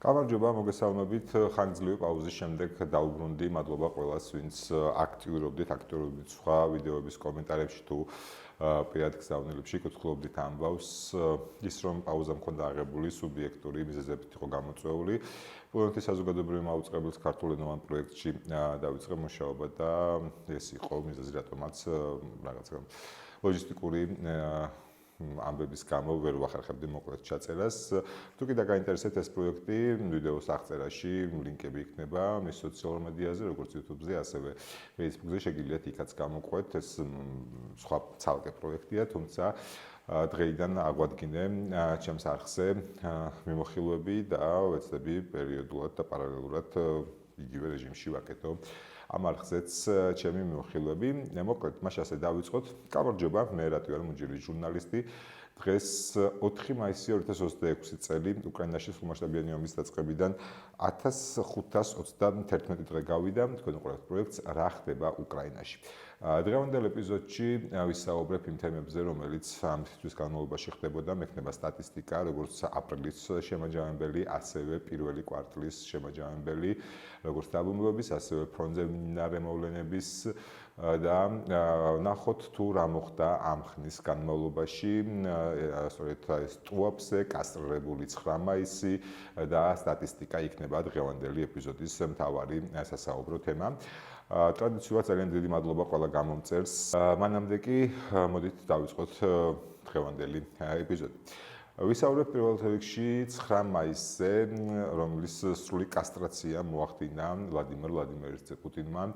გამარჯობა, მოგესალმებით. ხანგრძლივი პაუზის შემდეგ დაუბრუნდი. მადლობა ყველას, ვინც აქტიურობდით სხვა ვიდეოების კომენტარებში თუ პირად გზავნილებში კითხულობდით ამბავს. ის რომ პაუზა მქონდა აღებული, სუბიექტური მიზეზებით იყო გამოწვეული. პოლონეთის საზოგადოებრივი მაუწყებლის ქართულენოვან პროექტში დავიწყე მუშაობა და ეს იყო მიზეზი, რატომაც რაღაცა ლოჯისტიკური ამბების გამო ვერ ვახერხებდი მოკლედ ჩაწერას. თუ კიდე გაინტერესებთ ეს პროექტი, ვიდეოს აღწერაში ლინკები იქნება მის სოციალურ მედიაზე, როგორც YouTube-ზე, ასევე Facebook-ზე, შეგიძლიათ იქაც გამოყვეთ. ეს სხვა ცალკე პროექტია, თუმცა დღეიდან აღვადგინე ჩემს არხზე მიმოხილვები და ვეცდები პერიოდულად და პარალელურად იგივე რეჟიმში ვაკეთო. ამ არხზეც ჩემი მიმოხილვები. მოკლედ, მაშ ასე დავიწყოთ. გამარჯობა, მე რატი ვარ მუნჯირის ჟურნალისტი. დღეს 4 მაისი 2026 წელი უკრაინაში სრულმასშტაბიანი ომის დაწყებიდან 1521 დღე გავიდა. თქვენ უყურებთ პროექტს რა ხდება უკრაინაში. დღევანდელ ეპიზოდში ვისაუბრებ იმ თემებზე, რომელიც ამ თვისის განმავლობაში ხდებოდა, მექნება სტატისტიკა, როგორც აპრილის შემაჯამებელი, ასევე პირველი კვარტლის შემაჯამებელი, როგორც დაბრუნებების, ასევე ფრონტზე მიმდინარე მოვლენების და ნახოთ თუ რა მოხდა ამ ხნის განმავლობაში, სწორედ ეს ტუაფზე კასტრირებული 9 მაისი და სტატისტიკა იქნება დღევანდელი ეპიზოდის მთავარი სასაუბრო თემა. ტრადიციულად ძალიან დიდი მადლობა ყველა გამომწერს. მანამდე კი მოდით დავიწყოთ დღევანდელი ეპიზოდი. ვისაუბრებ პირველ რიგში 9 მაისზე, რომლის სრული კასტრაცია მოახდინა ვლადიმერ ვლადიმიროvič პუტინმა.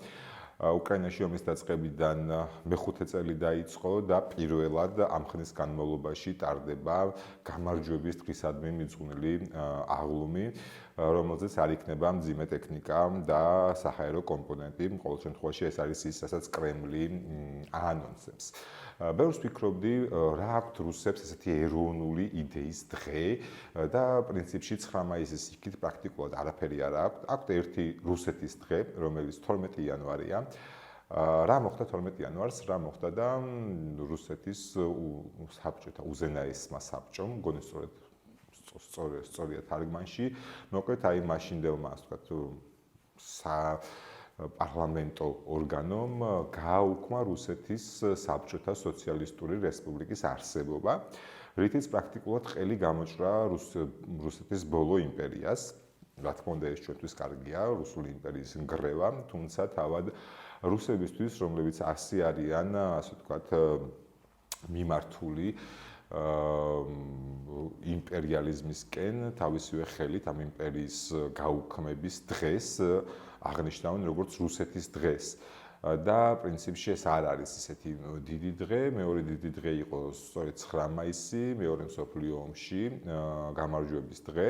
უკრაინაში ომის დაწყებიდან მეხუთე წელი დაიწყო და პირველად ამ ხნის განმავლობაში ტარდება გამარჯვების დღისადმი მიძღვნილი აღლუმი, რომელზეც არ იქნება მძიმე ტექნიკა და საჰაერო კომპონენტი. ყოველ შემთხვევაში ეს არის ის, რასაც კრემლი აანონსებს. ბევრს ვფიქრობდი, რა აქვთ რუსებს ესეთი ეროვნული იდეის დღე და პრინციპში 9 მაისის იქით პრაქტიკულად არაფერი არ აქვთ. აქვთ ერთი რუსეთის დღე, რომელიც 12 იანვარია. რა მოხდა 12 იანვარს? რა მოხდა და რუსეთის საბჭოთა უზენაესმა საბჭომ, მგონი სწორია თარგმანში, მოკლედ აი მაშინდელმა, ასე ვთქვათ, პარლამენტო ორგანომ გააუქმა რუსეთის საბჭოთა სოციალისტური რესპუბლიკის არსებობა, რითიც პრაქტიკულად ყელი გამოჭრა რუსეთის ბოლო იმპერიას. რა თქმა უნდა, ეს ჩვენთვის კარგია, რუსული იმპერიის ნგრევა, თუმცა თავად რუსებისთვის, რომლებიც ასე არიან, ასე ვთქვათ, მიმართული იმპერიალიზმისკენ, თავისივე ხელით ამ იმპერიის გაუქმების დღეს აღნიშნავენ როგორც რუსეთის დღეს. და პრინციპში ეს არ არის ისეთი დიდი დღე, მეორე დიდი დღე იყო სწორედ 9 მაისი, მეორე მსოფლიო ომში გამარჯვების დღე.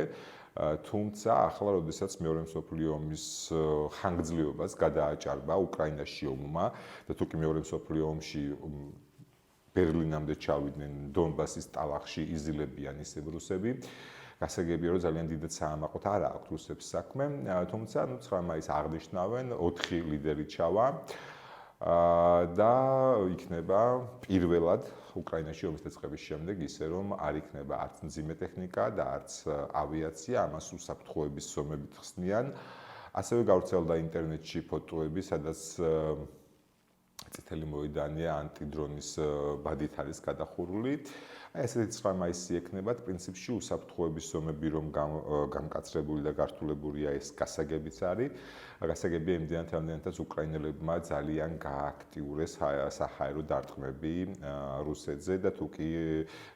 თუმცა ახლა, როდესაც მეორე მსოფლიო ომის ხანგრძლივობას გადააჭარბა უკრაინაში ომმა და თუკი მეორე მსოფლიო ომში ბერლინამდე ჩავიდნენ, დონბასის ტალახში იზილებიან ისევ რუსები. გასაგებია, რომ ძალიან დიდ საამაყოთ არ აქვს რუსებს საქმე, თუმცა 9 მაისს აღნიშნავენ, 4 ლიდერი ჩავა და იქნება პირველად უკრაინაში ომის დაწყების შემდეგ ისე, რომ არ იქნება არც მძიმე ტექნიკა და არც ავიაცია, ამას უსაფრთხოების ზომებით ხსნიან. ასევე გავრცელდა ინტერნეტში ფოტოები, სადაც წითელი მოედანია ანტიდრონის ბადით არის გადახურული. ესეთი 9 მაისი ექნებათ, პრინციპში უსაფრთხოების ზომები რომ გამკაცრებული და გართულებულია, ეს გასაგებიც არის. გასაგებია იმდენად, რამდენადაც უკრაინელებმა ძალიან გააქტიურეს საჰაერო დარტყმები რუსეთზე და თუკი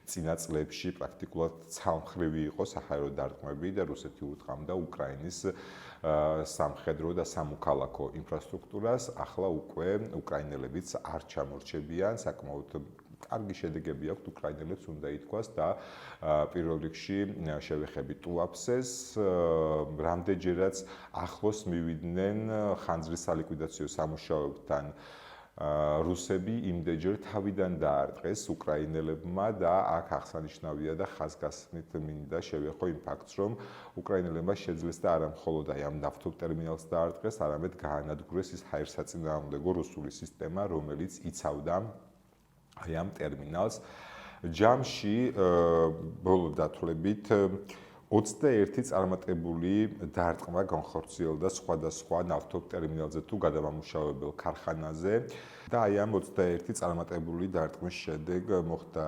წინა წლებში პრაქტიკულად ცალმხრივი იყო საჰაერო დარტყმები და რუსეთი ურტყამდა უკრაინის სამხედრო და სამოქალაქო ინფრასტრუქტურას, ახლა უკვე უკრაინელებიც არ ჩამორჩებიან, საკმაოდ კარგი შედეგები აქვთ უკრაინელებს, უნდა ითქვას და პირველ რიგში შევეხები ტუაფსეს, რამდენჯერაც ახლოს მივიდნენ ხანძრის სალიკვიდაციო სამუშაოებთან რუსები, იმდენჯერ თავიდან დაარტყეს უკრაინელებმა და აქ აღსანიშნავია და ხაზგასმით მინდა შევეხო იმ ფაქტს, რომ უკრაინელებმა შეძლეს და არა მხოლოდ აი ამ ნავთობ ტერმინალს დაარტყეს, არამედ გაანადგურეს ის ჰაერსაწინააღმდეგო რუსული სისტემა, რომელიც იცავდა აი ამ ტერმინალს. ჯამში ბოლო დათვლებით 21 წარმატებული დარტყმა განხორციელდა სხვადასხვა ნავთობ ტერმინალზე თუ გადამამუშავებელ ქარხანაზე და აი ამ 21 წარმატებული დარტყმის შედეგ მოხდა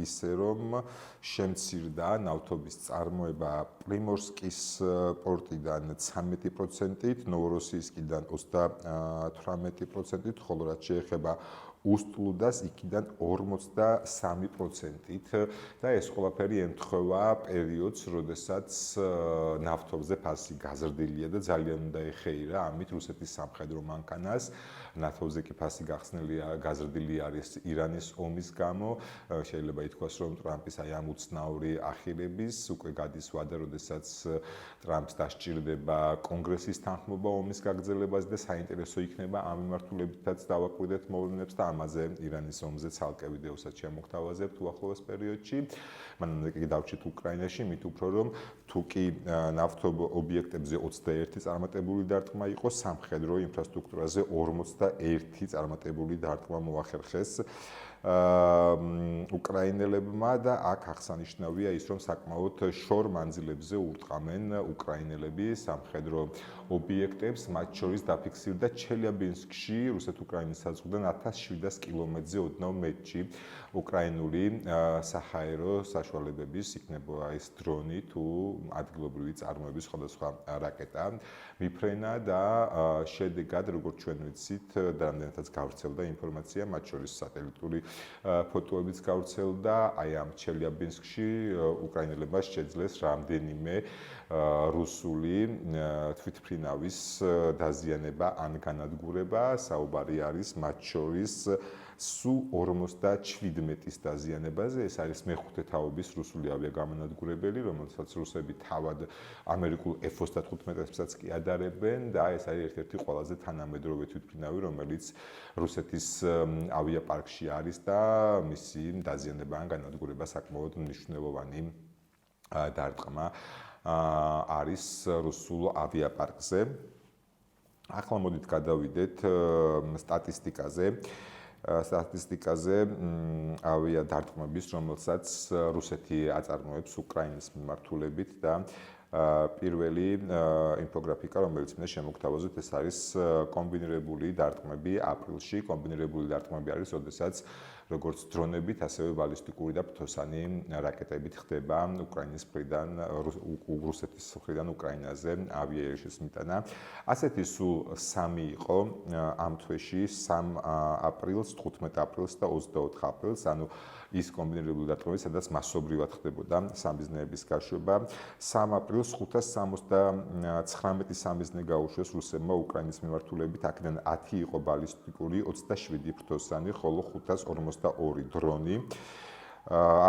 ისე რომ შემცირდა ნავთობის წარმოება პრიმორსკის პორტიდან 13%-ით, ნოვოროსიისკიდან 38%-ით, ხოლო რაც შეეხება უსტლუდას იქიდან 43%-ით და ეს ყველაფერი ემთხვევა პერიოდს, როდესაც ნავთობზე ფასი გაზრდილია და ძალიან უნდა ეხეირა ამით რუსეთის სამხედრო მანქანას. ნავთობზე კი ფასი გაზრდილი არის ირანის ომის გამო. შეიძლება ითქვას, რომ ტრამპის აი ამ უცნაური ახირების უკვე გადის ვადა, როდესაც ტრამპს დასჭირდება კონგრესის თანხმობა ომის გაგრძელებაზე და საინტერესო იქნება ამ მიმართულებითაც დავაკვირდეთ მოვლენებს და ამაზე ირანის ომზე ცალკე ვიდეოსაც შემოგთავაზებთ უახლოეს პერიოდში. მანამდე კი დავჭით უკრაინაში, მით უფრო რომ თუ კი ნავთობ ობიექტებზე 21 წარმატებული დარტყმა იყო, სამხედრო ინფრასტრუქტურაზე 41 წარმატებული დარტყმა მოახერხეს უკრაინელებმა და აქ აღსანიშნავია ის, რომ საკმაოდ შორ მანძილებზე ურტყამენ უკრაინელები სამხედრო ობიექტებს, მათ შორის დაფიქსირდა ჩელიაბინსკში, რუსეთ-უკრაინის საზღვრიდან 1700 კილომეტრზე ოდნავ მეტში უკრაინული საჰაერო საშუალებების, იქნება ეს დრონი თუ ადგილობრივი წარმოების სხვადასხვა რაკეტა მიფრენა და შედეგად, როგორც ჩვენ ვიცით, და რამდენადაც გავრცელდა ინფორმაცია, მათ შორის სატელიტური ფოტოებიც გავრცელდა, აი ამ ჩელიაბინსკში უკრაინელებმა შეძლეს რამდენიმე რუსული თვითმფრინავის დაზიანება ან განადგურება, საუბარი არის მათ შორის Su-47-ის დაზიანებაზე. ეს არის მეხუთე თაობის რუსული ავიაგამონადგურებელი, რომელსაც რუსები თავად ამერიკულ F-35-ებსაც კი ადარებენ და ეს არის ერთ-ერთი ყველაზე თანამედროვე თვითმფრინავი, რომელიც რუსეთის ავიაპარკში არის და მისი დაზიანება ან განადგურება საკმაოდ მნიშვნელოვანი დარტყმა არის რუსულ ავიაპარკზე. ახლა მოდით გადავიდეთ სტატისტიკაზე ავიადარტყმების, რომელსაც რუსეთი აწარმოებს უკრაინის მიმართულებით და პირველი ინფოგრაფიკა, რომელიც მინდა შემოგთავაზოთ, ეს არის კომბინირებული დარტყმები აპრილში. კომბინირებული დარტყმები არის, როდესაც როგორც დრონებით, ასევე ბალისტიკური და ფრთოსანი რაკეტებით ხდება უკრაინის მხრიდან, რუსეთის მხრიდან უკრაინაზე ავიაერიშის მიტანა. ასეთი სულ 3 იყო ამ თვეში, 3 აპრილს, 15 აპრილს და 24 აპრილს, ანუ ის კომბინირებული დარტყმები, სადაც მასობრივად ხდებოდა სამიზნეების გაშვება. 3 აპრილს 579 სამიზნე გაუშვეს რუსებმა უკრაინის მიმართულებით, აქედან 10 იყო ბალისტიკური, 27 ფრთოსანი, ხოლო 552 დრონი.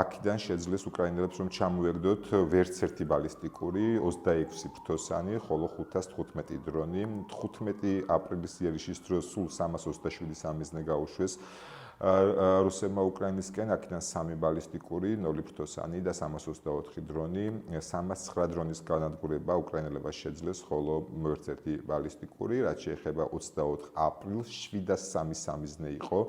აქედან შეძლეს უკრაინელებს რომ ჩამოეგდოთ ვერც ერთი ბალისტიკური, 26 ფრთოსანი, ხოლო 515 დრონი. 15 აპრილის იერიშის დროს სულ 327 სამიზნე გაუშვეს რუსებმა უკრაინისკენ, აქედან 3 ბალისტიკური, 0 ფრთოსანი და 324 დრონი. 309 დრონის განადგურება უკრაინელებმა შეძლეს, ხოლო ვერც ერთი ბალისტიკური, რაც შეეხება 24 აპრილს 703 სამიზნე იყო.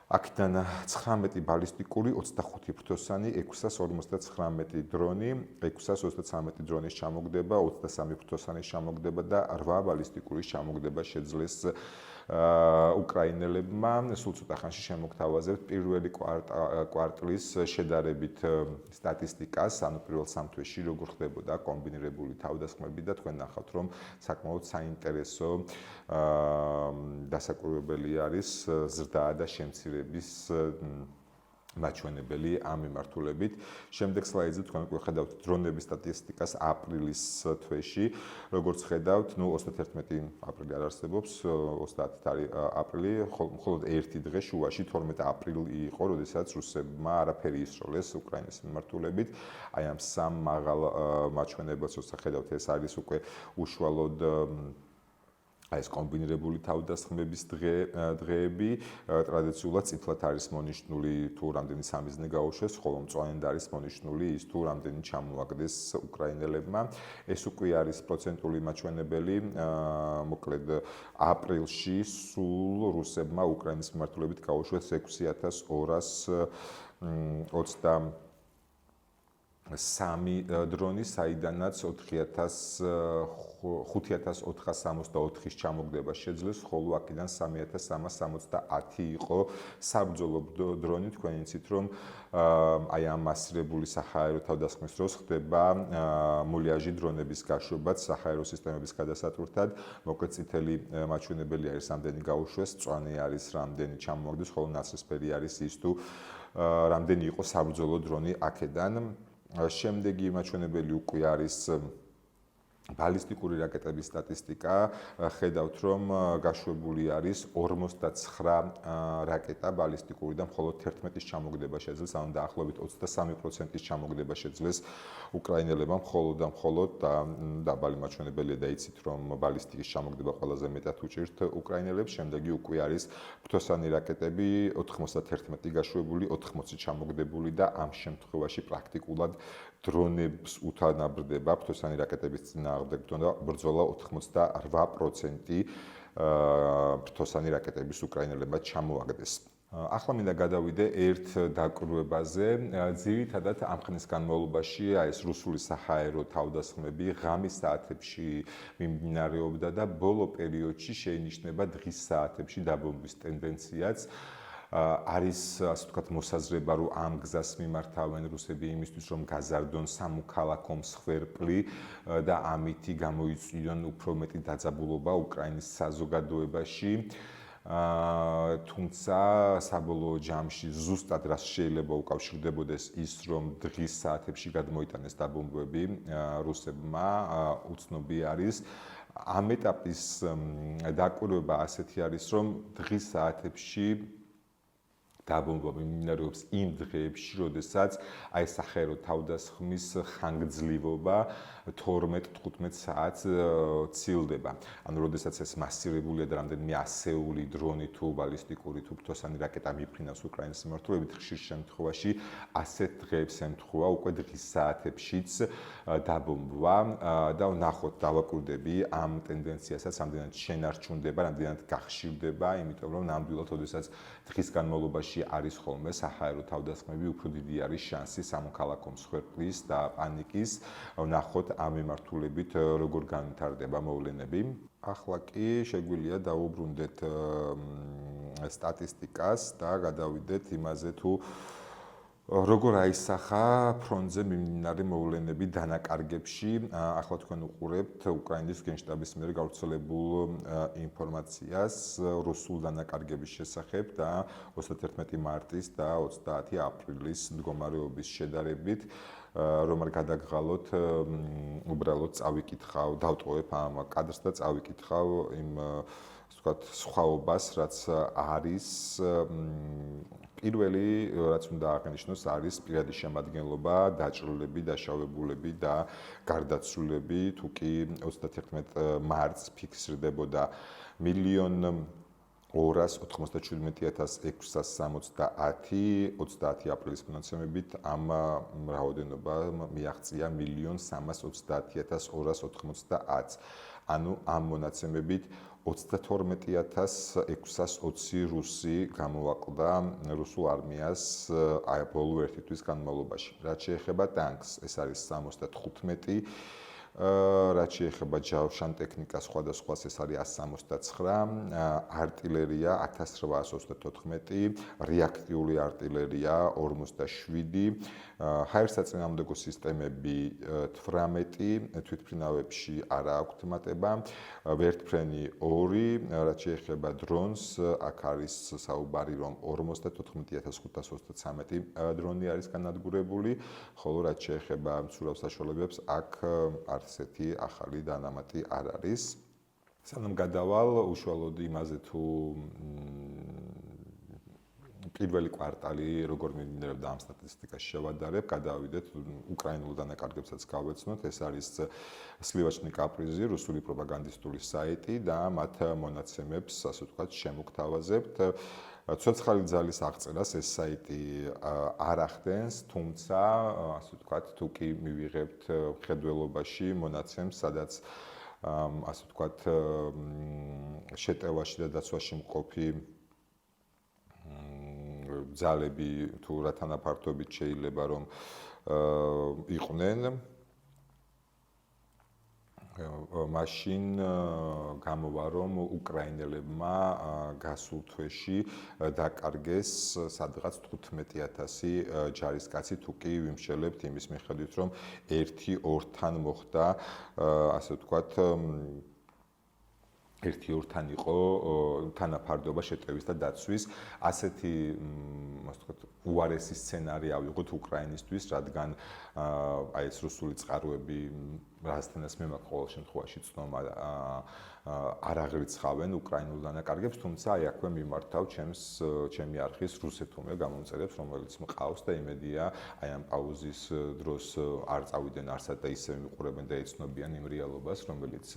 აქედან 19 ბალისტიკური, 25 ფრთოსანი, 659 დრონი, 633 დრონის ჩამოგდება, 23 ფრთოსანის ჩამოგდება და 8 ბალისტიკურის ჩამოგდება შეძლეს უკრაინელებმა. სულ ცოტა ხანში შემოგთავაზებთ პირველი კვარტლის შედარებით სტატისტიკას, ანუ პირველ 3 თვეში როგორ ხდებოდა კომბინირებული თავდასხმები და თქვენ ნახავთ, რომ საკმაოდ საინტერესო დასაკვირვებელი არის ზრდა და შემცირების მაჩვენებელი ამ მიმართულებით. შემდეგ სლაიდზე თქვენ უკვე ხედავთ დრონების სტატისტიკას აპრილის თვეში. როგორც ხედავთ, 31 აპრილი არ არსებობს, 30 აპრილი, მხოლოდ ერთი დღე შუაში 12 აპრილი იყო, როდესაც რუსებმა არაფერი ისროლეს უკრაინის მიმართულებით. აი ამ 3 მაღალ მაჩვენებელს როცა ხედავთ, ეს არის უკვე უშუალოდ ეს კომბინირებული თავდასხმების დღეები, ტრადიციულად წითლად არის მონიშნული თუ რამდენი სამიზნე გაუშვეს, ხოლო მწვანედ არის მონიშნული ის თუ რამდენი ჩამოაგდეს უკრაინელებმა. ეს უკვე არის პროცენტული მაჩვენებელი, მოკლედ აპრილში სულ რუსებმა უკრაინის მიმართულებით გაუშვეს 6220 3 დრონი, საიდანაც 5464-ის ჩამოგდება შეძლეს, ხოლო აქედან 3370 იყო საბრძოლო დრონი. თქვენ იცით, რომ აი ამ მასირებული საჰაერო თავდასხმის დროს ხდება მულიაჟი დრონების გაშვებაც საჰაერო სისტემების გადასატვირთად. მოკლედ წითელი მაჩვენებელი არის, რამდენი გაუშვეს, მწვანე არის, რამდენი ჩამოაგდეს, ხოლო ნაცრისფერი არის ის თუ რამდენი იყო საბრძოლო დრონი აქედან. შემდეგი მაჩვენებელი უკვე არის ბალისტიკური რაკეტების სტატისტიკა. ხედავთ, რომ გაშვებული არის 59 რაკეტა ბალისტიკური და მხოლოდ 11-ის ჩამოგდება შეძლეს, ანუ დაახლოებით 23%-ის ჩამოგდება შეძლეს უკრაინელებმა, მხოლოდ დაბალი მაჩვენებელია და იცით, რომ ბალისტიკის ჩამოგდება ყველაზე მეტად უჭირთ უკრაინელებს. შემდეგი უკვე არის ფრთოსანი რაკეტები, 91 გაშვებული, 80 ჩამოგდებული და ამ შემთხვევაში პრაქტიკულად დრონებს უთანაბრდება ფრთოსანი რაკეტების წინააღმდეგ ბრძოლა 88% ფრთოსანი რაკეტების უკრაინელებმა ჩამოაგდეს. ახლა მინდა გადავიდე ერთ დაკვირვებაზე. ძირითადად ამ ხნის განმავლობაში ეს რუსული საჰაერო თავდასხმები ღამის საათებში მიმდინარეობდა და ბოლო პერიოდში შეინიშნება დღის საათებში დაბომბვის ტენდენციაც. არის ასე ვთქვათ მოსაზრება, რომ ამ გზას მიმართავენ რუსები იმისთვის, რომ გაზარდონ სამოქალაქო მსხვერპლი და ამითი გამოიწვიონ უფრო მეტი დაძაბულობა უკრაინის საზოგადოებაში. თუმცა საბოლოო ჯამში ზუსტად რაც შეიძლება უკავშირდებოდეს ის, რომ დღის საათებში გადმოიტანეს დაბომბვები რუსებმა, უცნობი არის. ამ ეტაპის დაკვირვება ასეთი არის, რომ დღის საათებში დაბომბვა მიმდინარეობს იმ დღეებში, როდესაც აი საჰაერო თავდასხმის ხანგრძლივობა 12-15 საათს ცილდება. ანუ როდესაც ეს მასირებულია და რამდენიმე ასეული დრონი თუ ბალისტიკური თუ ფრთოსანი რაკეტა მიფრინავს უკრაინის მიმართულებით, ხშირ შემთხვევაში ასეთ დღეებს ემთხვევა უკვე დღის საათებშიც დაბომბვა და ნახოთ, დავაკვირდები ამ ტენდენციასაც, რამდენად შენარჩუნდება, რამდენად გახშირდება, იმიტომ რომ ნამდვილად, როდესაც დღის განმავლობაში არის ხოლმე საჰაერო თავდასხმები, უფრო დიდი არის შანსი სამოქალაქო მსხვერპლის და პანიკის. ნახოთ ამ მიმართულებით როგორ განვითარდება მოვლენები. ახლა კი შეგვიძლია დავუბრუნდეთ სტატისტიკას და გადავიდეთ იმაზე, თუ როგორ აისახა ფრონტზე მიმდინარე მოვლენები დანაკარგებში. ახლა თქვენ უყურებთ უკრაინის გენშტაბის მიერ გავრცელებულ ინფორმაციას რუსულ დანაკარგების შესახებ და 31 მარტის და 30 april's მდგომარეობის შედარებით. რომ არ გადაგღალოთ, უბრალოდ წავიკითხავ, დავტოვებ ამ კადრს და წავიკითხავ იმ ვთქვათ სხვაობას, რაც არის. პირველი, რაც უნდა აღნიშნოს, არის პირადი შემადგენლობა, დაჭრილები, დაშავებულები და გარდაცვლილები. თუ კი 31 მარტს ფიქსირდებოდა 1.297.660, 30 აპრილის მონაცემებით ამ რაოდენობა მიაღწია 1.330.290. ანუ ამ მონაცემებით 32.620 რუსი გამოაკლდა რუსულ არმიას აი ბოლო ერთი თვის განმავლობაში. რაც შეეხება ტანკს, ეს არის 75, რაც შეეხება ჯავშან ტექნიკას სხვადასხვას, ეს არის 169, არტილერია 1834, რეაქტიული არტილერია 47, ჰაერსაწინააღმდეგო სისტემები 18, თვითმფრინავებში არა აქვთ მატება, ვერტფრენი 2, რაც შეეხება დრონს, აქ არის საუბარი, რომ 54.523 დრონი არის განადგურებული, ხოლო რაც შეეხება მცურავ საშუალებებს, აქ ასეთი ახალი დანამატი არ არის. სანამ გადავალ უშუალოდ იმაზე, თუ პირველი კვარტალი როგორ მიმდინარეობდა ამ სტატისტიკას შევადარებ, გადავიდეთ უკრაინულ დანაკარგებსაც გავეცნოთ. ეს არის სლივაჩნი კაპრიზი, რუსული პროპაგანდისტული საიტი და მათ მონაცემებს, ასე ვთქვათ, შემოგთავაზებთ. ცოცხალი ძალის აღწერას ეს საიტი არ ახდენს, თუმცა, ასე ვთქვათ, თუ კი მივიღებთ მხედველობაში მონაცემს, სადაც ასე ვთქვათ, შეტევაში და დაცვაში მყოფი ძალები თუ რა თანაფართობით შეიძლება რომ იყვნენ მაშინ გამოვა რომ უკრაინელებმა გასულ თვეში დაკარგეს სადღაც 15000 ჯარისკაცი თუ კი ვიმშელებთ იმის მიხედვით რომ 1-2-თან მოხდა ასე ვთქვათ ერთი-ორთან იყო თანაფარდობა შეტევის და დაცვის ასეთი ასე ვთქვათ უარესი სცენარი ავიღოთ უკრაინისთვის რადგან აი ეს რუსული წყაროები რასთანაც მე მაქვს ყოველ შემთხვევაში ცნობა არ აღრიცხავენ უკრაინულ დანაკარგებს თუმცა აი აქვე მიმართავ ჩემი არხის რუსეთუმე გამომწერებს რომელიც მყავს და იმედია აი ამ პაუზის დროს არ წავიდნენ არსად და ისევ მიყურებენ და ეცნობიან იმ რეალობას რომელიც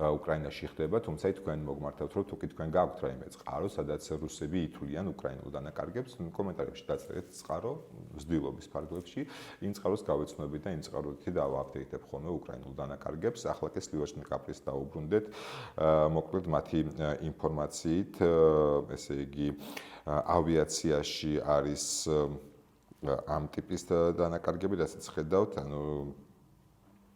უკრაინაში ხდება თუმცა თქვენ მოგმართავთ რომ თუ კი თქვენ გაქვთ რაიმე წყარო სადაც რუსები ითვლიან უკრაინულ დანაკარგებს კომენტარებში დაწერეთ წყარო ზრდილობის ფარგლებში იმ წყაროს გავეცნობით და იმ წყაროთი დავაპდეიტებ ხოლმე უკრაინულ დანაკარგებს ახლა კი სლივაჩნი კაპრის დაუბრუნდეთ მოკლედ მათი ინფორმაციით ესე იგი ავიაციაში არის ამ ტიპის დანაკარგები რასაც ხედავთ ანუ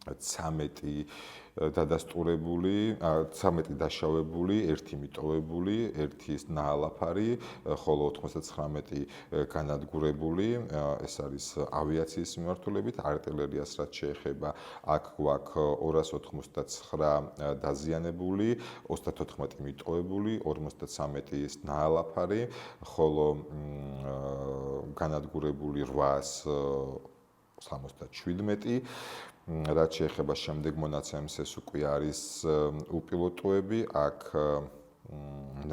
13 დადასტურებული, 13 დაშავებული, 1 მიტოვებული, 1 ნაალაფარი, ხოლო 99 განადგურებული, ეს არის ავიაციის მიმართულებით, არტილერიას რაც შეეხება, აქ გვაქვს 289 დაზიანებული, 34 მიტოვებული, 53 ნაალაფარი, ხოლო განადგურებული 877 რაც შეეხება შემდეგ მონაცემს ეს უკვე არის უპილოტოები აქ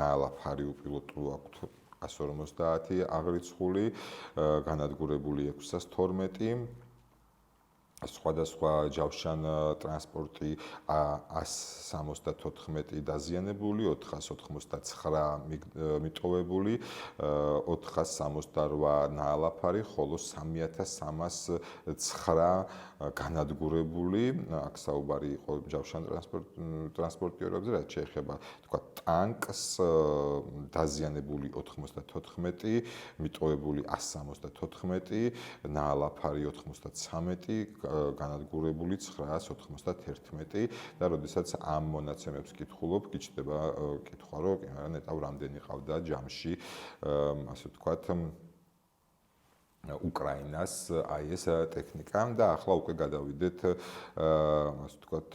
ნაალაფარი უპილოტო აქვთ 150 აღრიცხული განადგურებული 612 სხვადასხვა ჯავშან ტრანსპორტი 174 დაზიანებული 489 მიტოვებული 468 ნაალაფარი ხოლო 3309 განადგურებული აქ საუბარი იყო ჯავშან ტრანსპორტიორებზე რაც შეეხება თქვა ტანკს დაზიანებული 94 მიტოვებული 174 ნაალაფარი 93 განადგურებული 991 და როდესაც ამ მონაცემებს კითხულობ, გიჩნდება კითხვა, რომ ნეტავ რამდენი ყავდა ჯამში, ასე ვთქვათ, უკრაინას აი ეს ტექნიკა და ახლა უკვე გადავიდეთ, ასე ვთქვათ,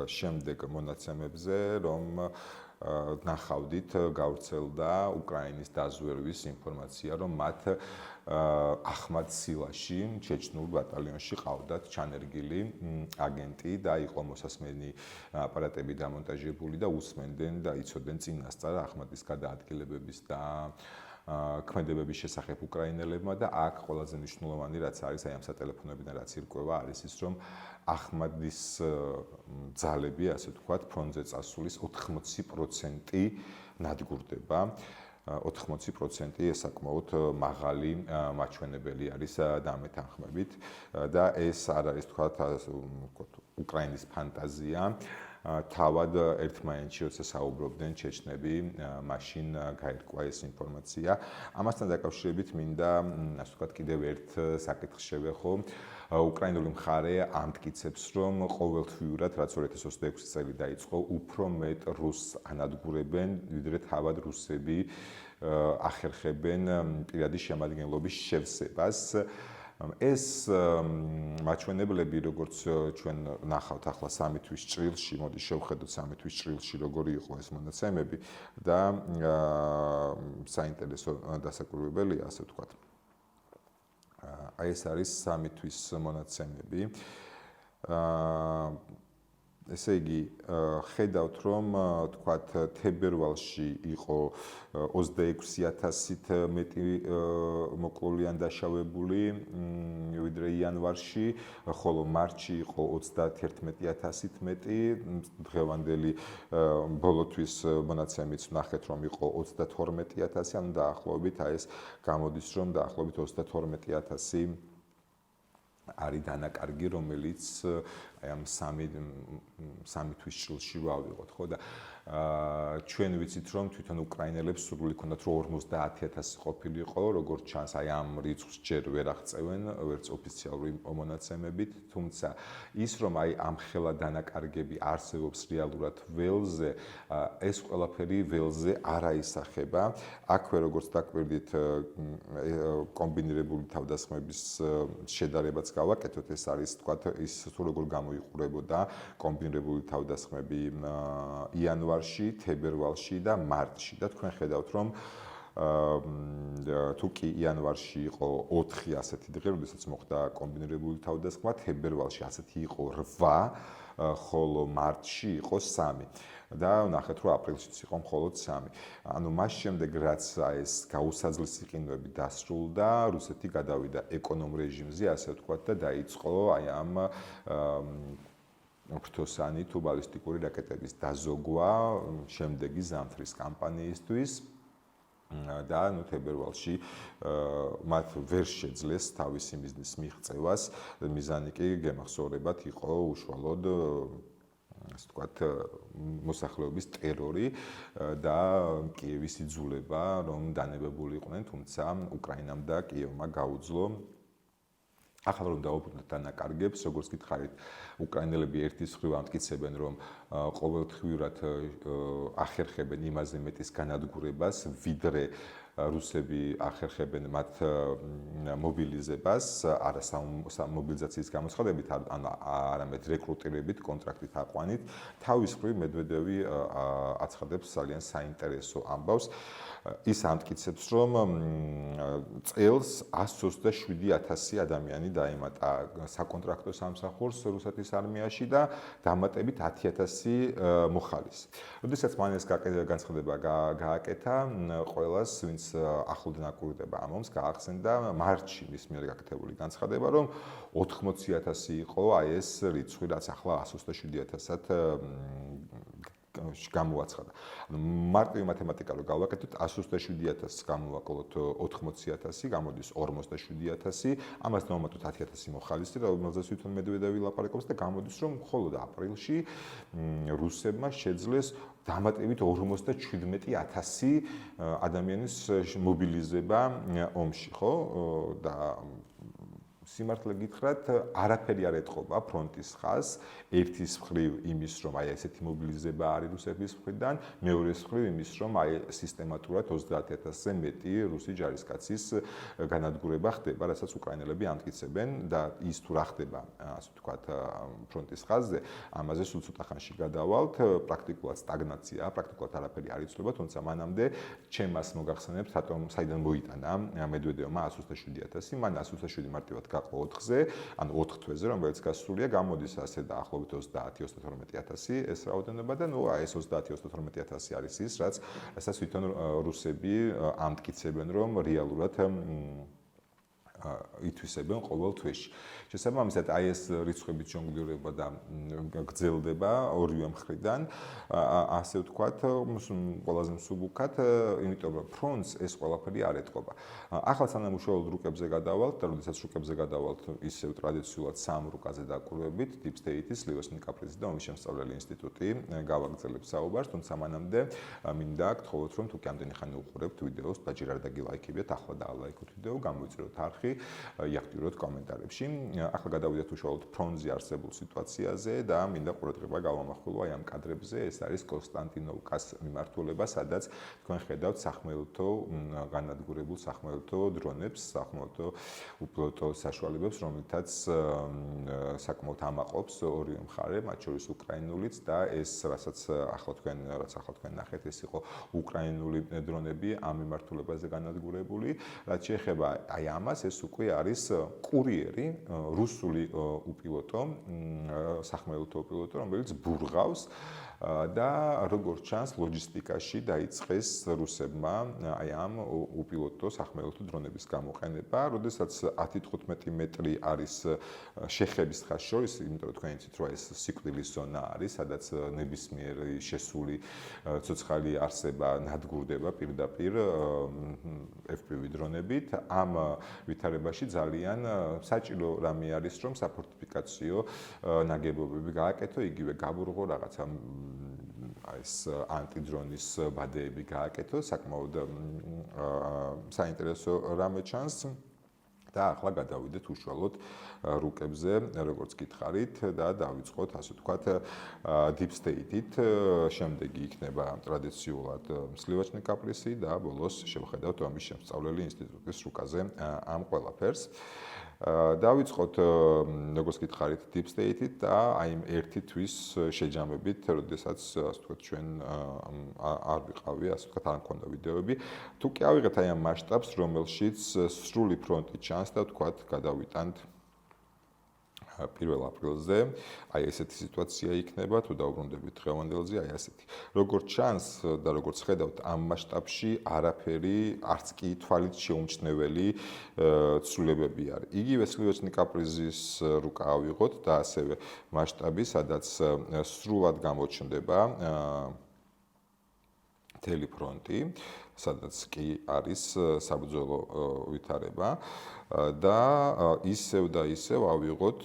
შემდეგ მონაცემებზე, რომ ნახავდით გავრცელდა უკრაინის დაზვერვის ინფორმაცია, რომ მათ ახმად სილაში, ჩეჩნურ ბატალიონში ყავდათ ჩანერგილი აგენტი და იყო მოსასმენი აპარატები დამონტაჟებული და უსმენდნენ და იცოდნენ წინასწარ ახმადის გადაადგილებების და ქმედებების შესახებ უკრაინელებმა და აქ ყველაზე მნიშვნელოვანი რაც არის აი ამ სატელეფონებიდან რაც ირკვევა არის ის რომ ახმადის ძალები ასე ვთქვათ ფრონტზე წასulis 80% ნადგურდება 80% ეს საკმაოდ მაღალი მაჩვენებელი არის დამეთანხმებით და ეს არ არის თქვათ უკრაინის ფანტაზია თავად ერთმანეთში როცა საუბრობდნენ ჩეჩნები მაშინ გაირკვა ეს ინფორმაცია ამასთან დაკავშირებით მინდა ასე ვთქვათ კიდევ ერთ საკითხს შევეხო უკრაინული მხარე ამტკიცებს რომ ყოველთვიურად რაც 2026 წელი დაიწყო უფრო მეტ რუსს ანადგურებენ ვიდრე თავად რუსები ახერხებენ პირადი შემადგენლობის შევსებას ეს მაჩვენებლები როგორც ჩვენ ნახავთ ახლა 3 თვის ჭრილში მოდი შევხედოთ 3 თვის ჭრილში როგორი იყო ეს მონაცემები და საინტერესო დასაკურებელია ასე ვთქვათ აი ეს არის 3 თვის მონაცემები ესე იგი ხედავთ რომ თქვათ თებერვალში იყო 26000-ით მეტი მოკლულიან დაშავებული ვიდრე იანვარში ხოლო მარტში იყო 31000-ით მეტი დღევანდელი ბოლო თვის მონაცემით ნახეთ რომ იყო 32000 ანუ დაახლოებით აი ეს გამოდის რომ დაახლოებით 32000 არის დანაკარგი, რომელიც აი ამ სამი თვის ჭრილში ვავიღოთ, ხო და ჩვენ ვიცით რომ თვითონ უკრაინელებს სურვილი ჰქონდათ რომ 50000 ყოფილიყო, როგორც ჩანს აი ამ რიცხვს ჯერ ვერ აღწევენ ვერც ოფიციალური მონაცემებით, თუმცა ის რომ აი ამ ხელა დანაკარგები არსებობს რეალურად ველზე, ეს ყველაფერი ველზე არ აისახება. აქვე როგორც დაკვირდით კომბინირებული თავდასხმების შედარებაც გავაკეთოთ, ეს არის თქვათ ის თუ როგორ გამოიყურებოდა კომბინირებული თავდასხმები იანვარში, თებერვალში და მარტში და თქვენ ხედავთ რომ თუ კი იანვარში იყო 4 ასეთი დღე, როდესაც მოხდა კომბინირებული თავდასხმა, თებერვალში ასეთი იყო 8, ხოლო მარტში იყო 3 და ნახეთ რომ აპრილშიც იყო მხოლოდ 3. ანუ მას შემდეგ რაც ეს გაუსაძლისი ყინვები დასრულდა, რუსეთი გადავიდა ეკონომ რეჟიმზე, ასე ვთქვათ და დაიწყო აი ამ ფრთოსანი თუ ბალისტიკური რაკეტების დაზოგვა შემდეგი ზამთრის კამპანიისთვის და ნუ თებერვალში მათ ვერ შეძლეს თავისი მიზნის მიღწევას, მიზანი კი გემახსოვრებათ იყო უშუალოდ ასე ვთქვათ მოსახლეობის ტერორი და კიევის იძულება რომ დანებებული იყვნენ, თუმცა უკრაინამ და კიევმა გაუძლო ახლა რომ დავუბრუნდეთ დანაკარგებს, როგორც გითხარით, უკრაინელები ერთის მხრივ ამტკიცებენ, რომ ყოველთვიურად ახერხებენ იმაზე მეტის განადგურებას, ვიდრე რუსები ახერხებენ მათ მობილიზებას, არა მობილიზაციის გამოცხადებით, არამედ რეკრუტირებით, კონტრაქტით აყვანით. თავის მხრივ მედვედევი აცხადებს ძალიან საინტერესო ამბავს. ის ამტკიცებს, რომ წელს 127000 ადამიანი დაემატა საკონტრაქტო სამსახურს რუსეთის არმიაში და დამატებით 10000 მოხალის. როდესაც მან ეს განცხადება გააკეთა, ყველას, ვინც ახლოდან აკვირდება ამ ომს, გაახსენდა მარტში მის მიერ გაკეთებული განცხადება, რომ 80000 იყო აი ეს რიცხვი, რაც ახლა 127000-ად გამოაცხადა. მარტივი მათემატიკა რო გავაკეთოთ, 127000 გამოვაკლოთ 80000, გამოდის 47000, ამას დავუმატოთ 10000 მოხალისი, რომელზეც თვითონ მედვედევი ლაპარაკობს და გამოდის, რომ მხოლოდ აპრილში რუსებმა შეძლეს დამატებით 47000 ადამიანის მობილიზება ომში, ხო? და სიმართლე გითხრათ, არაფერი არ ეთყობა ფრონტის ხაზს, ერთის მხრივ იმის, რომ აი ესეთი მობილიზება არის რუსების მხრიდან, მეორეს მხრივ იმის, რომ აი სისტემატურად 30000-ზე მეტი რუსი ჯარისკაცის განადგურება ხდება, რასაც უკრაინელები ამტკიცებენ და ის თუ რა ხდება, ასე ვთქვათ, ფრონტის ხაზზე, ამაზე სულ ცოტა ხანში გადავალთ, პრაქტიკულად სტაგნაციაა, პრაქტიკულად არაფერი არ იცვლება, თუმცა მანამდე ჩემს მოგახსენებთ, საიდან მოიტანა მედვედევმა 127000, მან 127000 მარტივად 4-ზე, ანუ 4 თვეზე, რომელიც გასულია, გამოდის ასე დაახლოებით 30-32000 ეს რაოდენობა და ნუ აი ეს 30-32000 არის ის, რასაც თვითონ რუსები ამტკიცებენ, რომ რეალურად ითვისებენ ყოველ თვეში. შესაბამისად, აი ეს რიცხვებით ჟონგლიორება და გრძელდება ორივე მხრიდან, ასე ვთქვათ, ყველაზე მსუბუქად, იმიტომ რომ ფრონტს ეს ყველაფერი არ ეთყობა. ახლა სანამ უშუალოდ რუკებზე გადავალთ და როდესაც რუკებზე გადავალთ, ისევ ტრადიციულად სამ რუკაზე დაკვირვებით, Deep State-ის, ლევოსნი კაპრიზის და ომის შემსწავლელი ინსტიტუტი გავაგრძელებს საუბარს, თუმცა მანამდე მინდა გთხოვოთ, რომ თუ კი ამდენი ხანი უყურებთ ვიდეოს და ჯერ არ დაგილაიქებიათ, ახლა დაალაიქოთ ვიდეო, გამოიწვიოთ არხი, იაქტიუროთ კომენტარებში. ახლა გადავიდეთ უშუალოდ ფრონტზე არსებულ სიტუაციაზე და მინდა ყურადღება გავამახვილო აი ამ კადრებზე. ეს არის კონსტანტინოვკას მიმართულება, სადაც თქვენ ხედავთ სახმელეთო განადგურებულ სახმელეთო დრონებს, სახმელეთო უპილოტო საშუალებებს, რომელთაც საკმაოდ ამაყობს ორივე მხარე, მათ შორის უკრაინულიც და ეს რაც ახლა თქვენ ნახეთ, ეს იყო უკრაინული დრონები ამ მიმართულებაზე განადგურებული. რაც შეეხება აი ამას, ეს უკვე არის კურიერი რუსული უპილოტო, სახმელეთო უპილოტო, რომელიც ბურღავს და როგორც ჩანს ლოჯისტიკაში დაიწყეს რუსებმა აი ამ უპილოტო სახმელეთო დრონების გამოყენება, როდესაც 10-15 მეტრი არის შეხების ხაზ შორის, იმიტომ რომ თქვენ იცით, რომ ეს სიკვდილის ზონა არის, სადაც ნებისმიერი შესული ცოცხალი არსება ნადგურდება პირდაპირ FPV დრონებით. ამ ვითარებით ვითარებაში ძალიან საჭირო რამე არის, რომ საფორტიფიკაციო ნაგებობები გააკეთო, იგივე გაბურღო რაღაცა ეს ანტიდრონის ბადეები გააკეთო, საკმაოდ საინტერესო რამე ჩანს. და ახლა გადავიდეთ უშუალოდ რუკებზე, როგორც გითხარით და დავიწყოთ, ასე ვთქვათ, deep state-ით, შემდეგი იქნება ტრადიციულად სლივაჩნი კაპრისი და ბოლოს შევხედავთ ამის შემსწავლელი ინსტიტუტის რუკაზე ამ ყველაფერს. დავიწყოთ, როგორც გითხარით, deep state-ით და აი ერთი თვის შეჯამებით, როდესაც, ასე ვთქვათ, ჩვენ არ ვიყავი, ასე ვთქვათ, არ მქონდა ვიდეოები. თუ კი ავიღეთ აი ამ მასშტაბს, რომელშიც სრული ფრონტი ჩანს და ვთქვათ, გადავიტანთ 1 აპრილზე, აი ესეთი სიტუაცია იქნება, თუ დაუბრუნდებით დღევანდელზე, აი ასეთი. როგორც ჩანს და როგორც ხედავთ, ამ მასშტაბში არაფერი არც კი თვალით შეუმჩნეველი ცვლილებები არის. იგივე სლივაჩნი კაპრიზის რუკა ავიღოთ და ასევე მასშტაბი, სადაც სრულად გამოჩნდება მთელი ფრონტი, სადაც კი არის საბრძოლო ვითარება და ისევ და ისევ ავიღოთ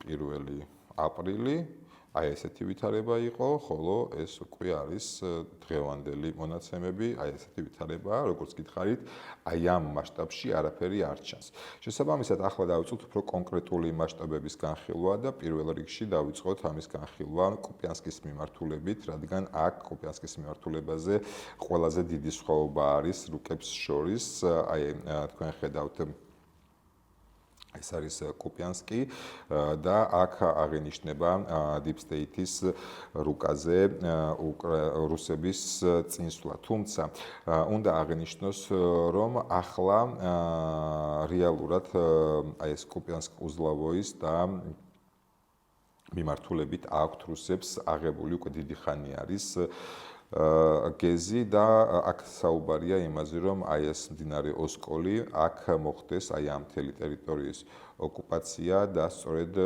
1 აპრილი, აი ესეთი ვითარება იყო, ხოლო ეს უკვე არის დღევანდელი მონაცემები, აი ესეთი ვითარებაა, როგორც გითხარით, აი ამ მასშტაბში არაფერი არ ჩანს. შესაბამისად, ახლა დავიწყოთ უფრო კონკრეტული მასშტაბების განხილვა და პირველ რიგში დავიწყოთ ამის განხილვა კუპიანსკის მიმართულებით, რადგან აქ კუპიანსკის მიმართულებაზე ყველაზე დიდი სხვაობა არის რუკებს შორის, აი თქვენ ხედავთ ეს არის კუპიანსკი და აქ აღინიშნება deep state-ის რუკაზე რუსების წინსვლა. თუმცა უნდა აღინიშნოს, რომ ახლა რეალურად აი ეს კუპიანსკ-უზლავოის და მიმართულებით აქვთ რუსებს აღებული უკვე დიდი ხანი არის გეზი და აქ საუბარია იმაზე, რომ აი ეს მდინარე ოსკოლი აქ მოხდეს აი ამ მთელი ტერიტორიის ოკუპაცია და სწორედ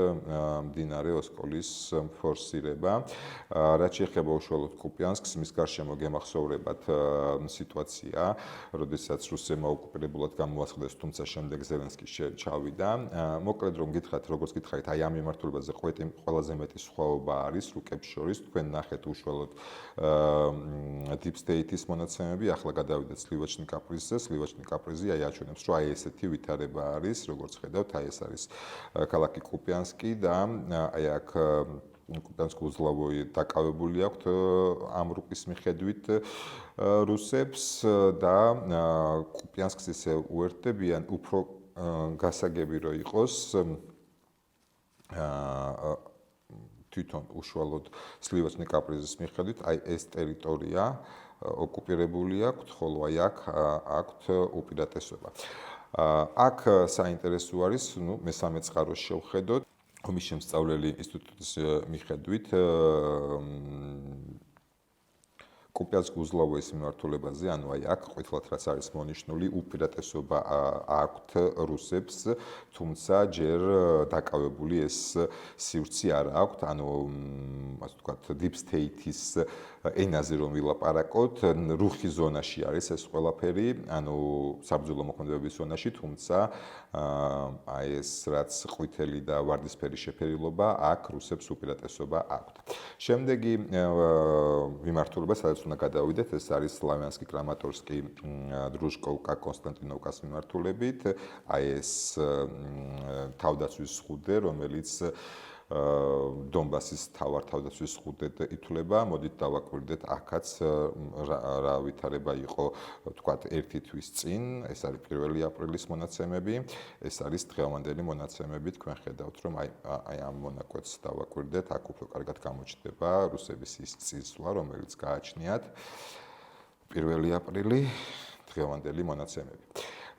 მდინარე ოსკოლის ფორსირება. რაც შეეხება უშუალოდ კუპიანსკს, მის გარშემო გემახსოვრებათ სიტუაცია, როდესაც რუსებმა ოკუპირებულად გამოასხდეს, თუმცა შემდეგ ზელენსკი ჩავიდა. მოკლედ რომ გითხრათ, როგორც გითხარით, აი ამ მიმართულებაზე ყველაზე მეტი სხვაობა არის რუკებს შორის, თქვენ ნახეთ უშუალოდ deep state-ის მონაცემები, ახლა გადავიდეთ სლივაჩნი კაპრიზზე. სლივაჩნი კაპრიზი აი აჩვენებს, რომ აი ესეთი ვითარება არის, როგორც ხედავთ, აი ეს არის ქალაქი კუპიანსკი და აი აქ კუპიანსკ-უზლავოი დაკავებული აქვთ ამ რუკის მიხედვით რუსებს და კუპიანსკს ისე უერთდებიან, უფრო გასაგები რო იყოს თვითონ უშუალოდ სლივაჩნი კაპრიზის მიხედვით, აი ეს ტერიტორია ოკუპირებული აქვთ, ხოლო აი აქ აქვთ უპირატესობა. აქ საინტერესო არის, მესამე წყაროს შევხედოთ, ომის შემსწავლელი ინსტიტუტის მიხედვით კუპიანსკ-უზლავოის მიმართულებაზე, ანუ აი აქ ყვითლად რაც არის მონიშნული, უპირატესობა აქვთ რუსებს, თუმცა ჯერ დაკავებული ეს სივრცე არ აქვთ, ანუ ასე ვთქვათ, deep state-ის ენაზე რომ ვილაპარაკოთ, რუხი ზონაში არის ეს ყველაფერი, ანუ საბრძოლო მოქმედებების ზონაში, თუმცა აი ეს რაც ყვითელი და ვარდისფერი შეფერილობა, აქ რუსებს უპირატესობა აქვთ. შემდეგი მიმართულება, სადაც უნდა გადავიდეთ, ეს არის სლავიანსკი, კრამატორსკი, დრუჟკოვკა, კონსტანტინოვკას მიმართულებით, აი ეს თავდაცვის ზღუდე, რომელიც დონბასის თავდაცვის ზღუდედ ითვლება. მოდით დავაკვირდეთ აქაც რა ვითარება იყო, ვთქვათ, ერთი თვის წინ, ეს არის 1 აპრილის მონაცემები, ეს არის დღევანდელი მონაცემები, თქვენ ხედავთ, რომ აი ამ მონაკვეთს დავაკვირდეთ, აქ უფრო კარგად გამოჩნდება რუსების ის წინსვლა, რომელიც გააჩნიათ 1 აპრილი, დღევანდელი მონაცემები.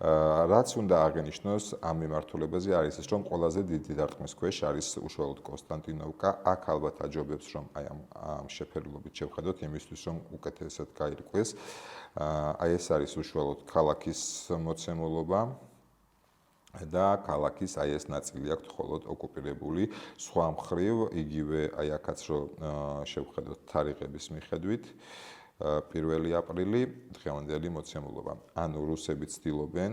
რაც უნდა აღინიშნოს ამ მიმართულებაზე არის ის, რომ ყველაზე დიდი დარტყმის ქვეშ არის უშუალოდ კონსტანტინოვკა. აქ ალბათ აჯობებს, რომ აი ამ შეფერილობით შევხედოთ იმისთვის, რომ უკეთესად გაირკვეს. აი ეს არის უშუალოდ ქალაქის მოცემულობა და ქალაქის აი ეს ნაწილი აქვს მხოლოდ ოკუპირებული. სხვა მხრივ, იგივე აი აქაც რომ შევხედოთ თარიღების მიხედვით 1 აპრილი დღევანდელი მოცემულობა. ანუ რუსები ცდილობენ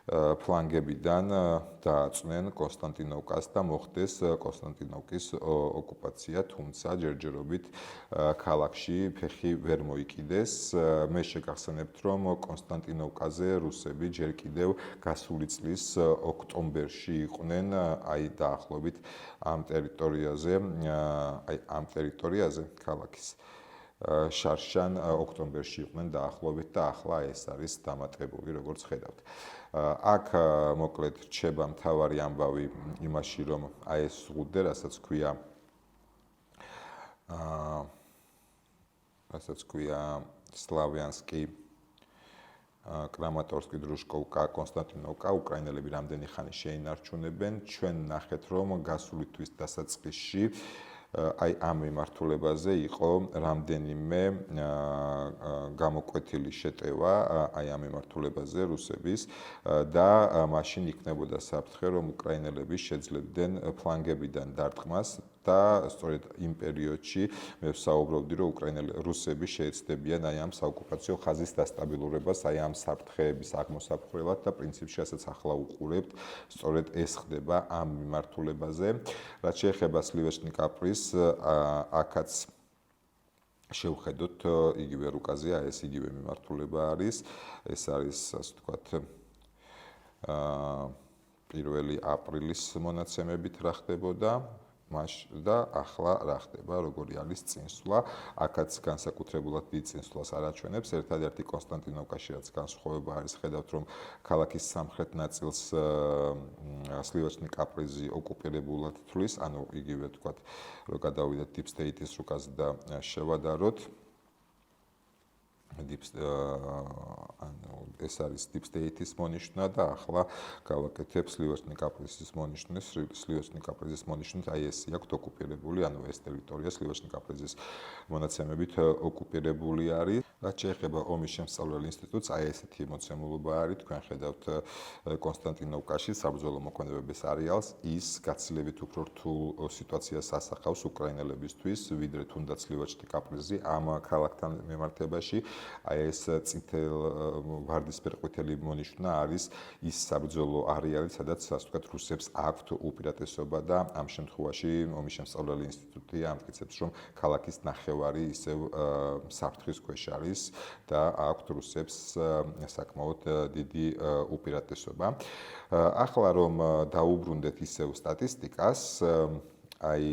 ფლანგებიდან დააწვნენ კონსტანტინოვკას და მოხდეს კონსტანტინოვკის ოკუპაცია, თუმცა ჯერჯერობით ქალაქში ფეხი ვერ მოიკიდეს. მე შეგახსენებთ, რომ კონსტანტინოვკაზე რუსები ჯერ კიდევ გასული წლის ოქტომბერში იყვნენ დაახლოებით ამ ტერიტორიაზე ქალაქის შარშან ოქტომბერში იყვნენ დაახლოებით და ახლა ეს არის დამატებული, როგორც ხედავთ. აქ მოკლედ რჩება მთავარი ამბავი იმაში, რომ აი ეს ზღუდე, რასაც ქვია სლავიანსკი, კრამატორსკი, დრუშკოვკა, კონსტანტინოვკა, უკრაინელები რამდენი ხანი შეინარჩუნებენ. ჩვენ ნახეთ, რომ გასული თვის დასაწყისში აი ამ მიმართულებაზე იყო რამდენიმე გამოკვეთილი შეტევა აი ამ მიმართულებაზე რუსების და მაშინ იქნებოდა საფრთხე, რომ უკრაინელები შეძლებდნენ ფლანგებიდან დარტყმას და სწორედ იმ პერიოდში მე ვსაუბრობდი, რომ რუსები შეეცდებიან აი ამ საოკუპაციო ხაზის დასტაბილურებას, აი ამ საფრთხეების აღმოსაფხრელად და პრინციპში ასაც ახლა უყურებთ, სწორედ ეს ხდება ამ მიმართულებაზე. რაც შეეხება სლივეჩნიკ-აპრის, აქაც შევხედოთ იგივე რუკაზია, ეს იგივე მიმართულება არის. ეს არის, ასე ვთქვათ, 1 აპრილის მონაცემებით რა ხდებოდა და ახლა რა ხდება, როგორი არის წინსვლა. აქაც განსაკუთრებულად დიდ წინსვლას არ აჩვენებს. ერთადერთი კონსტანტინოვკაში რაც განსხვავება არის, ხედავთ, რომ ქალაქის სამხრეთ ნაწილს სლივეჩნიკ-აპრიზი ოკუპირებულად თვლის, ანუ იგივე ვთქვათ, რომ გადავიდეთ Deep State-ის რუკაზე და შევადაროთ. ეს არის Deep State-ის მონიშნა და ახლა გავაკეთებ სლივეჩნიკ-აპრიზის მონიშნას. სლივეჩნიკ-აპრიზის მონიშნით აი ეს აქვს ოკუპირებული, ანუ ეს ტერიტორია სლივეჩნიკ-აპრიზის მონაცემებით ოკუპირებული არის. რაც შეეხება ომის შემსწავლელ ინსტიტუტს, აი ესეთი მოცემულობა არის. თქვენ ხედავთ კონსტანტინოვკაში საბრძოლო მოქმედებების არეალს, ის გაცილებით უფრო რთულ სიტუაციას ასახავს უკრაინელებისთვის, ვიდრე თუნდაც სლივეჩნიკ-აპრიზი ამ ქალაქთან მიმართებაში. აი ეს ვარდისფერ-ყვითელი მონიშნა არის ის საბრძოლო არეალი, სადაც ასე ვთქვათ, რუსებს აქვთ უპირატესობა და ამ შემთხვევაში ომის შემსწავლელი ინსტიტუტი ამტკიცებს, რომ ქალაქის ნახევარი ისევ საფრთხის ქვეშ არის და აქვთ რუსებს საკმაოდ დიდი უპირატესობა. ახლა რომ დაუბრუნდეთ ისევ სტატისტიკას, აი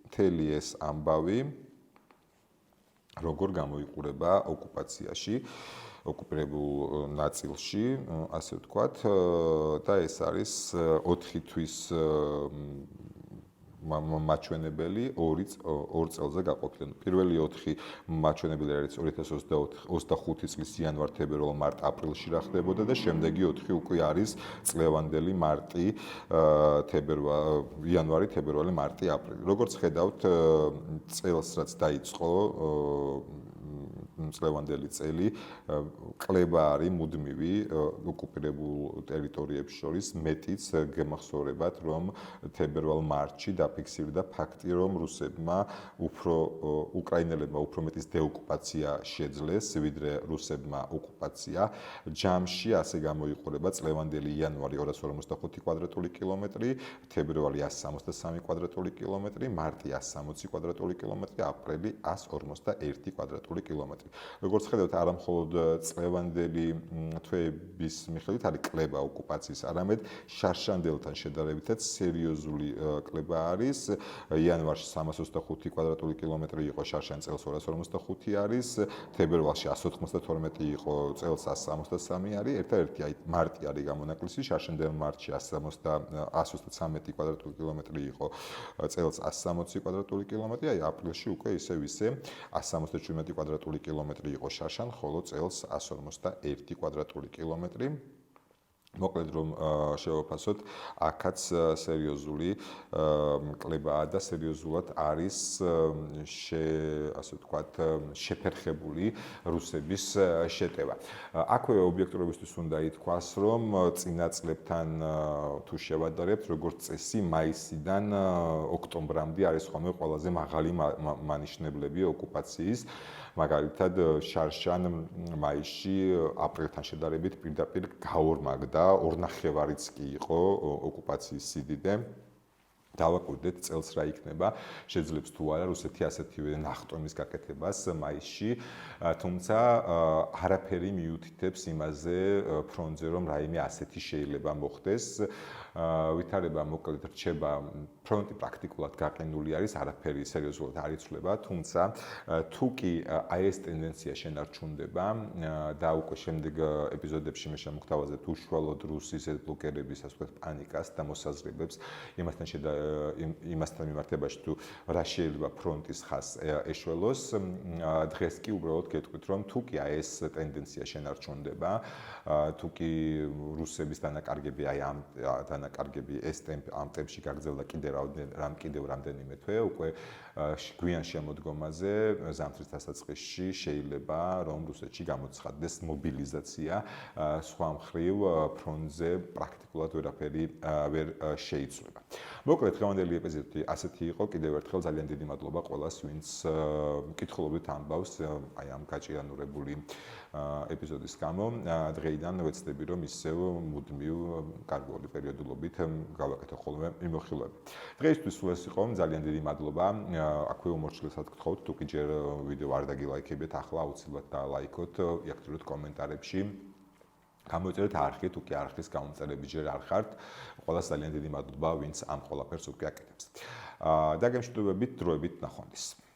მთელი ეს ამბავი როგორ გამოიყურება ოკუპაციაში, ოკუპირებულ ნაწილში, ასე ვთქვათ, და ეს არის 4 თვის მაჩვენებელი 2 წელზე გაყოფილი. პირველი 4 მაჩვენებელი არის 2025 წლის იანვარ, თებერვალ, მარტ, აპრილში რა ხდებოდა და შემდეგი 4 უკვე არის წლევანდელი მარტი, იანვარი, თებერვალი, მარტი, აპრილი. როგორც ხედავთ, წელს რაც დაიწყო წლევანდელი წელი, კლება არის მუდმივი ოკუპირებულ ტერიტორიებს შორის, მეტიც გემახსოვრებათ, რომ თებერვალ-მარტში დაფიქსირდა ფაქტი, რომ რუსებმა უკრაინელებმა უფრო მეტის დეოკუპაცია შეძლეს, ვიდრე რუსებმა ოკუპაცია. ჯამში ასე გამოიყურება წლევანდელი იანვარი 245 კვადრატული კილომეტრი, თებერვალი 163 კვადრატული კილომეტრი, მარტი 160 კვადრატული კილომეტრი, აპრილი 151 კვადრატული კილომეტრი. როგორც ხედავთ, არა მხოლოდ წლევანდელი თვეების მიხედვით არის კლება ოკუპაციის, არამედ შარშანდელთან შედარებითაც სერიოზული კლება არის. იანვარში 325 კვადრატული კილომეტრი იყო, შარშან წელს 245 არის, თებერვალში 192 იყო, წელს 163 არის, ერთადერთი აი მარტი არის გამონაკლისი, შარშანდელ მარტში 133 კვადრატული კილომეტრი იყო, წელს 160 კვადრატული კილომეტრი, აი აპრილში უკვე ისე 177 კვადრატული კილომეტრი იყო შარშან, ხოლო წელს 151 კვადრატული კილომეტრი. მოკლედ რომ შევაფასოთ, აქაც სერიოზული კლებაა და სერიოზულად არის ასე ვთქვათ, შეფერხებული რუსების შეტევა. აქვე ობიექტურობისთვის უნდა ითქვას, რომ წინა წლებთან თუ შევადარებთ, როგორც წესი, მაისიდან ოქტომბრამდე არის ხოლმე ყველაზე მაღალი მანიშნებლები ოკუპაციის. მაგალითად, შარშან მაისში აპრილთან შედარებით პირდაპირ გაორმაგდა და 2.5-იც კი იყო ოკუპაციის სიდიდე. დავაკვირდეთ წელს რა იქნება, შეძლებს თუ არა რუსეთი ასეთივე ნახტომის გაკეთებას მაისში, თუმცა არაფერი მიუთითებს იმაზე ფრონტზე, რომ რაიმე ასეთი შეიძლება მოხდეს. ვითარება მოკლედ რჩება, ფრონტი პრაქტიკულად გაყინული არის, არაფერი სერიოზულად არ იცვლება, თუმცა თუ კი აი ეს ტენდენცია შენარჩუნდება და უკვე შემდეგ ეპიზოდებში მე შემოგთავაზებთ უშუალოდ რუსის ბლოკერების, ასე ვთქვათ, პანიკას და მოსაზრებებს იმასთან მიმართებაში თუ რა შეიძლება ფრონტის ხაზს ეშველოს, დღეს კი უბრალოდ გეტყვით, რომ თუ კი აი ეს ტენდენცია შენარჩუნდება, თუ კი რუსების დანაკარგები აი ამ დანაკარგები ამ ტემპში გაგრძელდა კიდევ რამდენიმე თვე, უკვე გვიან შემოდგომაზე ზამთრის დასაწყისში შეიძლება რომ რუსეთში გამოცხადდეს მობილიზაცია, სხვა მხრივ ფრონტზე პრაქტიკულად ვერაფერი ვერ შეიცვლება. მოკლედ დღევანდელი ეპიზოდი ასეთი იყო. კიდევ ერთხელ ძალიან დიდი მადლობა ყველას, ვინც მკითხულობით ამბავს აი ამ გაჭიანურებული ეპიზოდის გამო. დღეიდან ვეცდები, რომ ისევ მუდმივ კარგული პერიოდულობით გავაკეთო ხოლმე მიმოხილვები. დღეისთვის სულ ეს იყო. ძალიან დიდი მადლობა. აქვე უმორჩილესად გთხოვთ, თუ კი ჯერ ვიდეო არ დაგილაიქებიათ, ახლა აუცილებლად დაალაიქოთ, იაქტიროთ კომენტარებში. გამოიწერეთ არხი, თუ კი არხის გამომწერები ჯერ არ ხართ. ყველას ძალიან დიდი მადლობა, ვინც ამ ყველაფერს უკვე აკეთებს. და გემშვიდობებით დროებით ნახვამდის.